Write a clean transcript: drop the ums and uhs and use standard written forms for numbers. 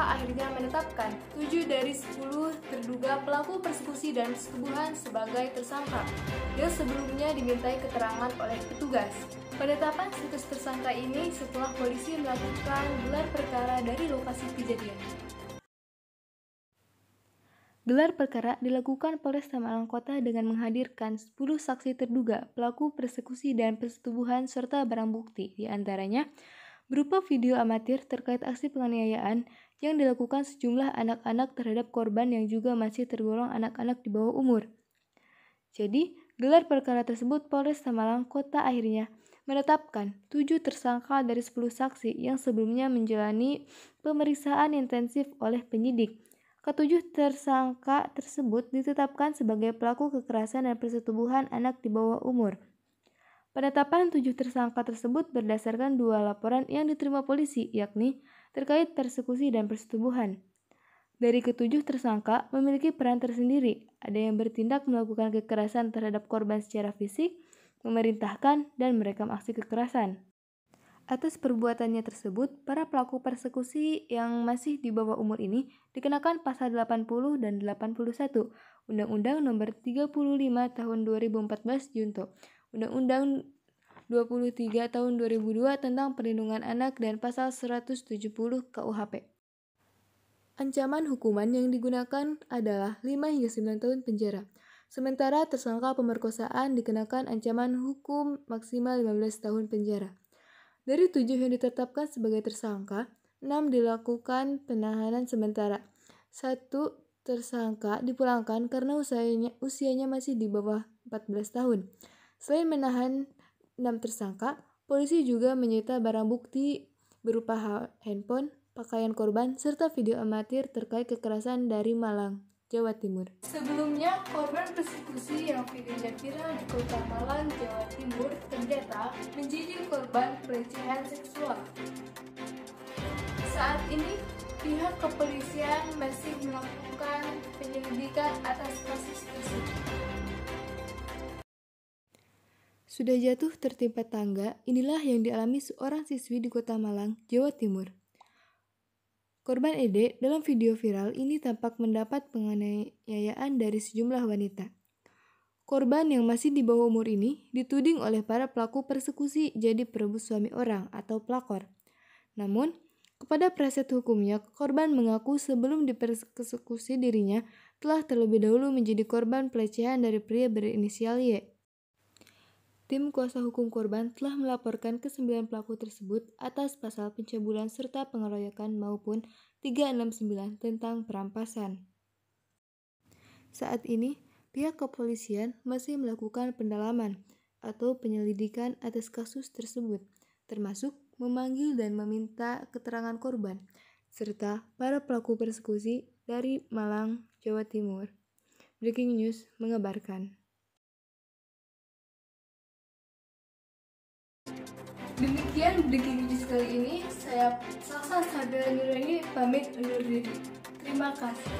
tersangka akhirnya menetapkan 7 dari 10 terduga pelaku persekusi dan persetubuhan sebagai tersangka yang sebelumnya dimintai keterangan oleh petugas. Penetapan status tersangka ini setelah polisi melakukan gelar perkara dari lokasi kejadian. Gelar perkara dilakukan Polresta Malang Kota dengan menghadirkan 10 saksi terduga pelaku persekusi dan persetubuhan serta barang bukti, diantaranya berupa video amatir terkait aksi penganiayaan yang dilakukan sejumlah anak-anak terhadap korban yang juga masih tergolong anak-anak di bawah umur. Jadi, gelar perkara tersebut Polresta Malang Kota akhirnya menetapkan 7 tersangka dari 10 saksi yang sebelumnya menjalani pemeriksaan intensif oleh penyidik. Ketujuh tersangka tersebut ditetapkan sebagai pelaku kekerasan dan persetubuhan anak di bawah umur. Penetapan 7 tersangka tersebut berdasarkan 2 laporan yang diterima polisi, yakni terkait persekusi dan persetubuhan. Dari ketujuh tersangka memiliki peran tersendiri, ada yang bertindak melakukan kekerasan terhadap korban secara fisik, memerintahkan, dan merekam aksi kekerasan. Atas perbuatannya tersebut, para pelaku persekusi yang masih di bawah umur ini dikenakan pasal 80 dan 81 Undang-Undang Nomor 35 Tahun 2014 Junto, Undang-Undang 23 Tahun 2002 tentang Perlindungan Anak dan pasal 170 KUHP. Ancaman hukuman yang digunakan adalah 5 hingga 9 tahun penjara. Sementara tersangka pemerkosaan dikenakan ancaman hukum maksimal 15 tahun penjara. Dari 7 yang ditetapkan sebagai tersangka, 6 dilakukan penahanan sementara. 1 tersangka dipulangkan karena usianya masih di bawah 14 tahun. Selain menahan 6 tersangka, polisi juga menyita barang bukti berupa handphone, pakaian korban, serta video amatir terkait kekerasan dari Malang, Jawa Timur. Sebelumnya, korban persekusi yang videonya viral di Kota Malang, Jawa Timur ternyata menjadi korban pelecehan seksual. Saat ini, pihak kepolisian masih melakukan penyelidikan atas kasus tersebut. Sudah jatuh tertimpa tangga, inilah yang dialami seorang siswi di Kota Malang, Jawa Timur. Korban Ede dalam video viral ini tampak mendapat penganiayaan dari sejumlah wanita. Korban yang masih di bawah umur ini dituding oleh para pelaku persekusi jadi perebut suami orang atau pelakor. Namun, kepada penasihat hukumnya, korban mengaku sebelum dipersekusi dirinya telah terlebih dahulu menjadi korban pelecehan dari pria berinisial Y. Tim kuasa hukum korban telah melaporkan ke-9 pelaku tersebut atas pasal pencabulan serta pengeroyokan maupun 369 tentang perampasan. Saat ini, pihak kepolisian masih melakukan pendalaman atau penyelidikan atas kasus tersebut, termasuk memanggil dan meminta keterangan korban, serta para pelaku persekusi dari Malang, Jawa Timur. Breaking News mengabarkan. Demikian breaking news kali ini, saya Salsa Sabila Nurani pamit undur diri. Terima kasih.